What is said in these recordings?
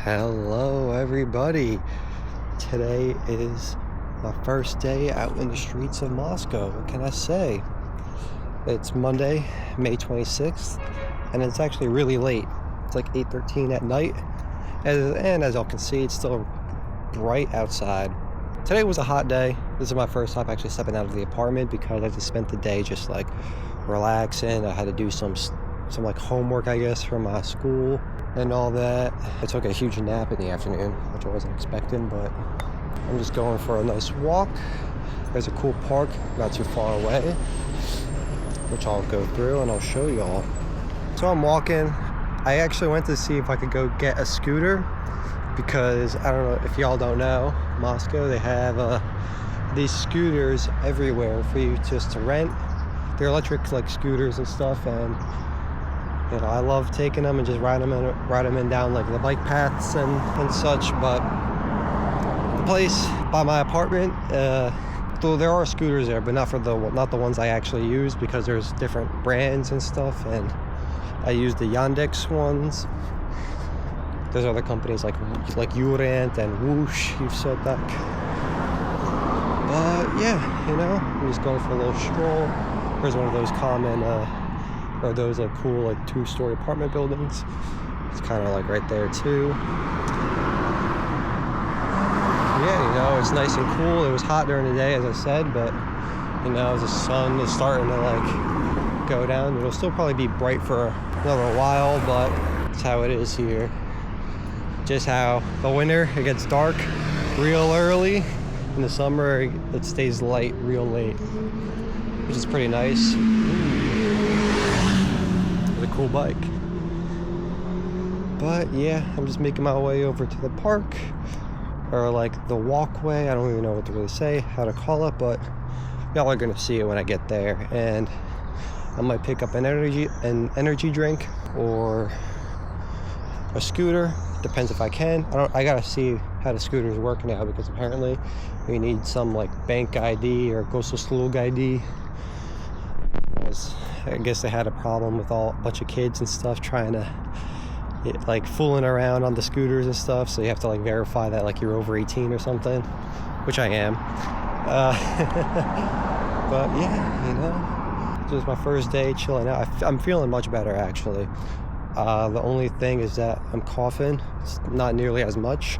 Hello everybody. Today is my first day out in the streets of Moscow. What can I say? It's Monday, May 26th, and it's actually really late. It's like 8:13 at night, and as y'all can see, it's still bright outside. Today was a hot day. This is my first time actually stepping out of the apartment because I just spent the day just like relaxing. I had to do some like homework, I guess, from my school and all that. I took a huge nap in the afternoon, which I wasn't expecting, but I'm just going for a nice walk. There's a cool park not too far away, which I'll go through and I'll show y'all. So I'm walking. I actually went to see if I could go get a scooter because I don't know if y'all don't know, Moscow, they have these scooters everywhere for you just to rent. They're electric like scooters and stuff, and you know, I love taking them and just ride them in down like the bike paths and such. But the place by my apartment, though there are scooters there, but not the ones I actually use because there's different brands and stuff, and I use the Yandex ones. There's other companies like Urant and Whoosh, you've said that. But yeah, you know, I'm just going for a little stroll. There's one of those common or those like cool like 2-story apartment buildings. It's kind of like right there too. Yeah, you know, it's nice and cool. It was hot during the day, as I said, but you know, as the sun is starting to like go down, it'll still probably be bright for another while, but it's how it is here. Just how the winter, it gets dark real early. In the summer, it stays light real late, which is pretty nice. It's a cool bike. But yeah, I'm just making my way over to the park, or like the walkway. I don't even know what to really say, how to call it, but y'all are gonna see it when I get there. And I might pick up an energy drink or a scooter. Depends if I can. I gotta see how the scooters work now, because apparently we need some like bank ID or Gososlug ID. I guess they had a problem with a bunch of kids and stuff trying to like fooling around on the scooters and stuff, so you have to like verify that like you're over 18 or something, which I am. But yeah, you know, it was my first day chilling out. I'm feeling much better actually. The only thing is that I'm coughing. It's not nearly as much,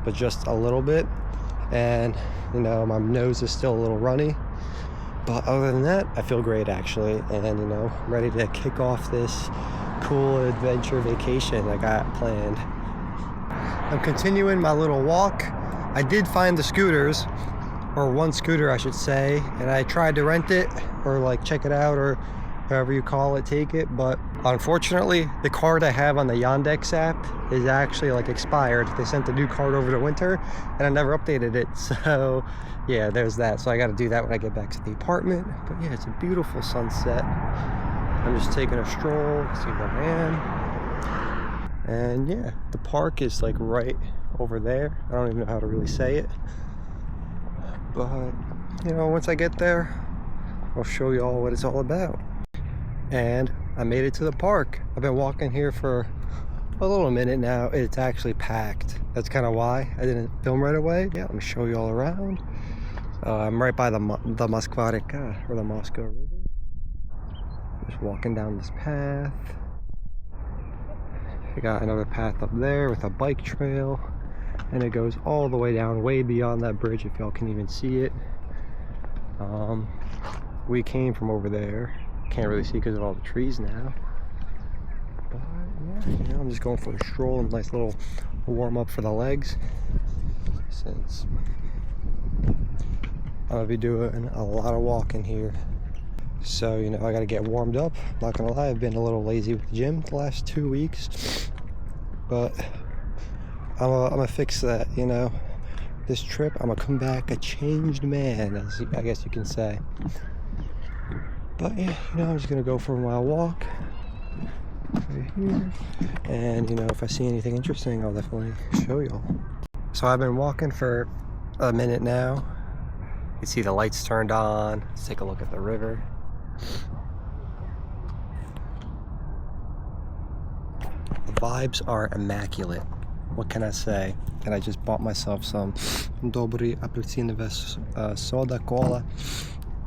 but just a little bit, and you know, my nose is still a little runny. But other than that, I feel great actually, and you know, ready to kick off this cool adventure vacation I got planned. I'm continuing my little walk. I did find the scooters, or one scooter I should say, and I tried to rent it or like check it out, or however you call it, take it, but unfortunately the card I have on the Yandex app is actually like expired. They sent the new card over the winter and I never updated it, so yeah, there's that. So I got to do that when I get back to the apartment. But yeah, it's a beautiful sunset. I'm just taking a stroll, see where I am, and yeah, the park is like right over there. I don't even know how to really say it, but you know, once I get there I'll show you all what it's all about. And I made it to the park. I've been walking here for a little minute now. It's actually packed. That's kind of why I didn't film right away. Yeah, let me show you all around. I'm right by the Moskva-Reka, or the Moscow River. Just walking down this path. I got another path up there with a bike trail, and it goes all the way down, way beyond that bridge, if y'all can even see it. We came from over there. Can't really see because of all the trees now. But yeah, you know, I'm just going for a stroll and nice little warm up for the legs, since I'm gonna be doing a lot of walking here. So you know, I gotta get warmed up. Not gonna lie, I've been a little lazy with the gym the last 2 weeks, but I'm gonna fix that. You know, this trip I'm gonna come back a changed man, as I guess you can say. But yeah, you know, I'm just gonna go for my walk right here, and you know, if I see anything interesting, I'll definitely show y'all. So I've been walking for a minute now. You see the lights turned on. Let's take a look at the river. The vibes are immaculate. what can I say? And I just bought myself some Dobry Apelsinové soda cola.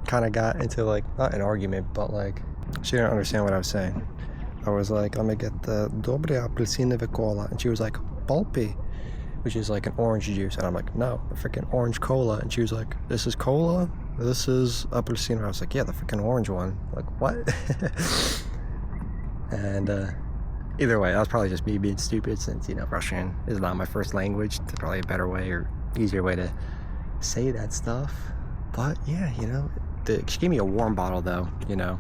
Kind of got into like, not an argument, but like, she didn't understand what I was saying. I was like, I'm gonna get the Dobry Apelsinové cola, and she was like, pulpy, which is like an orange juice, and I'm like, no, the freaking orange cola. And she was like, this is cola, this is apelsinové. I was like, yeah, the freaking orange one. Like, what? And either way, that was probably just me being stupid, since, you know, Russian is not my first language. There's probably a better way or easier way to say that stuff. But yeah, you know, she gave me a warm bottle though, you know,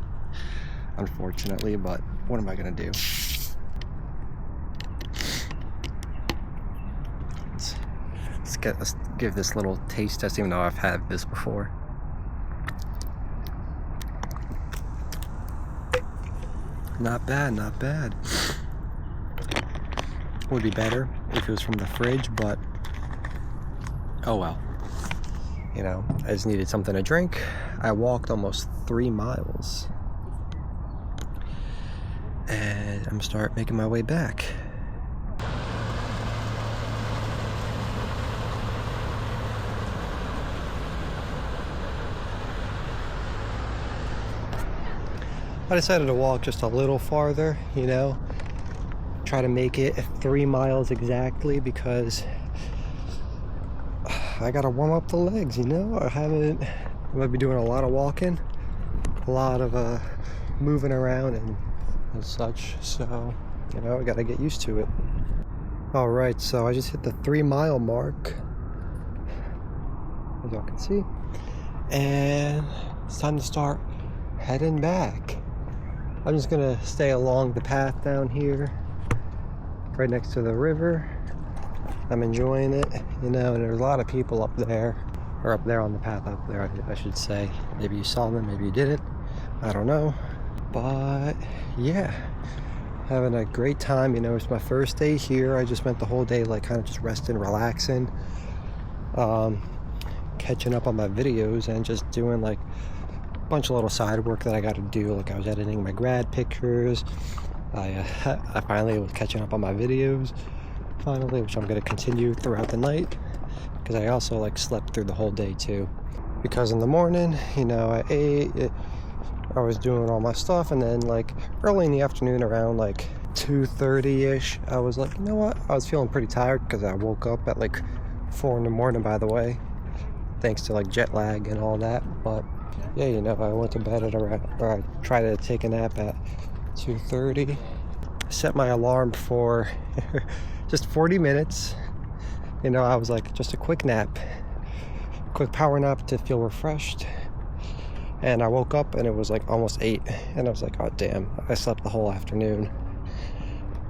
unfortunately, but what am I gonna do? Let's give this little taste test, even though I've had this before. Not bad, not bad. Would be better if it was from the fridge, but oh well. You know, I just needed something to drink. I walked almost 3 miles. And I'm gonna start making my way back. I decided to walk just a little farther, you know, try to make it 3 miles exactly, because I gotta warm up the legs, you know. I'm gonna be doing a lot of walking, a lot of moving around and such, so, you know, I gotta get used to it. All right, so I just hit the 3 mile mark, as y'all can see, and it's time to start heading back. I'm just gonna stay along the path down here, right next to the river. I'm enjoying it, you know, and there's a lot of people up there, or up there on the path up there, I should say. Maybe you saw them, maybe you didn't, I don't know. But yeah, having a great time, you know. It's my first day here. I just spent the whole day like kind of just resting, relaxing, catching up on my videos, and just doing like bunch of little side work that I got to do. Like I was editing my grad pictures. I finally was catching up on my videos finally, which I'm going to continue throughout the night, because I also like slept through the whole day too, because in the morning, you know, I ate, I was doing all my stuff, and then like early in the afternoon around like 2:30ish, I was like, you know what, I was feeling pretty tired, because I woke up at like 4 in the morning, by the way, thanks to like jet lag and all that. But yeah, you know, I went to bed at around, or I tried to take a nap at 2:30. Set my alarm for just 40 minutes. You know, I was like, just a quick nap, quick power nap to feel refreshed. And I woke up and it was like almost 8, and I was like, oh damn, I slept the whole afternoon,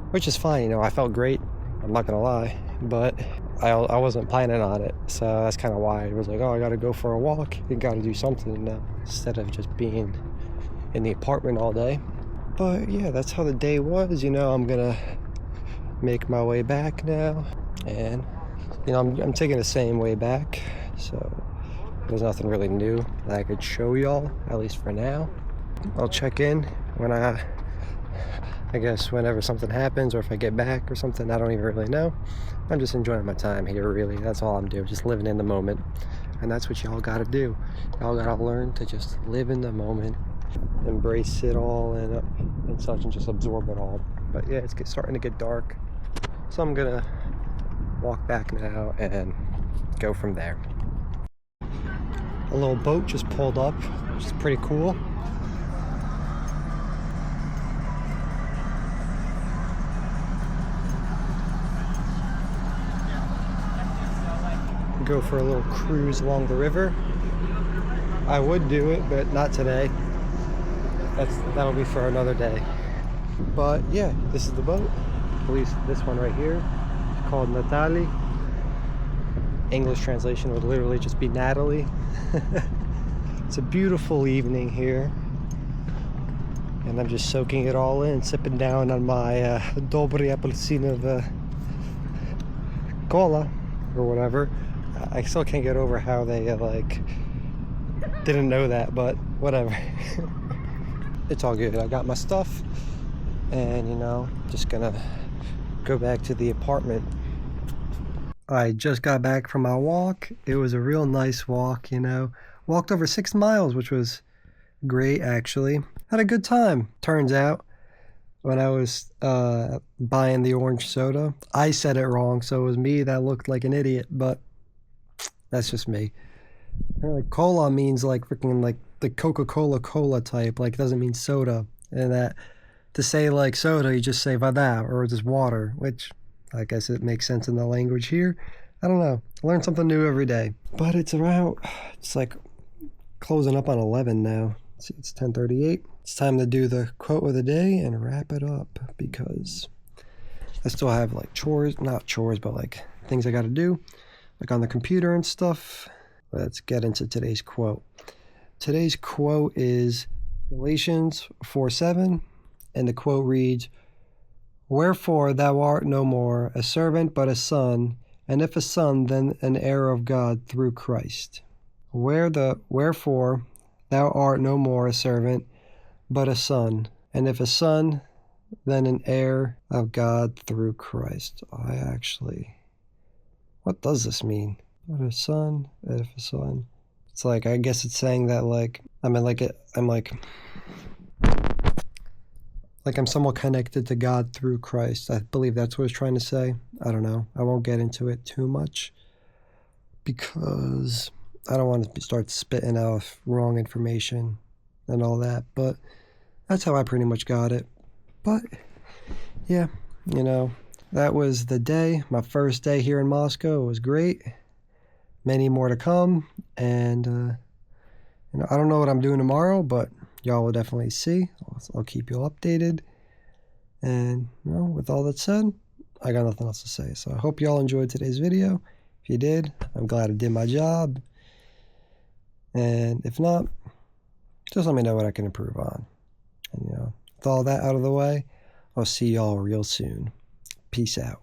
which is fine, you know. I felt great, I'm not gonna lie, but I wasn't planning on it, so that's kind of why I was like, oh, I gotta go for a walk, you gotta do something now, instead of just being in the apartment all day. But yeah, that's how the day was, you know. I'm gonna make my way back now, and you know, I'm taking the same way back, so there's nothing really new that I could show y'all, at least for now. I'll check in when I guess whenever something happens, or if I get back or something, I don't even really know. I'm just enjoying my time here, really. That's all I'm doing, just living in the moment. And that's what y'all gotta do. Y'all gotta learn to just live in the moment, embrace it all and such, and just absorb it all. But yeah, it's starting to get dark, so I'm gonna walk back now and go from there. A little boat just pulled up, which is pretty cool. Go for a little cruise along the river. I would do it, but not today. That'll be for another day. But yeah, this is the boat. At least this one right here. It's called Natali. English translation would literally just be Natalie. It's a beautiful evening here, and I'm just soaking it all in, sipping down on my Dobry Apelsinové cola or whatever. I still can't get over how they like didn't know that, but whatever. It's all good. I got my stuff, and you know, just gonna go back to the apartment I just got back from my walk. It was a real nice walk, Walked over 6 miles, which was great, actually. Had a good time. Turns out, when I was buying the orange soda, I said it wrong, so it was me that looked like an idiot, but that's just me. Apparently, cola means like freaking like the Coca-Cola cola type, like it doesn't mean soda. And that to say like soda, you just say vada or just water, which I guess it makes sense in the language here. I don't know. I learn something new every day. But it's like closing up on 11 now. See, it's 10:38. It's time to do the quote of the day and wrap it up because I still have like not chores, but like things I got to do, like on the computer and stuff. Let's get into today's quote. Today's quote is Galatians 4:7, and the quote reads, "Wherefore thou art no more a servant but a son, and if a son, then an heir of God through Christ." Wherefore thou art no more a servant but a son, and if a son, then an heir of God through Christ. What does this mean? But a son, and if a son. It's like, I guess it's saying that I'm somewhat connected to God through Christ. I believe that's what it's trying to say. I don't know. I won't get into it too much because I don't want to start spitting out wrong information and all that. But that's how I pretty much got it. But yeah, that was the day. My first day here in Moscow. It was great. Many more to come. And, I don't know what I'm doing tomorrow, but y'all will definitely see. I'll keep you updated. And, with all that said, I got nothing else to say. So I hope y'all enjoyed today's video. If you did, I'm glad I did my job. And if not, just let me know what I can improve on. And, with all that out of the way, I'll see y'all real soon. Peace out.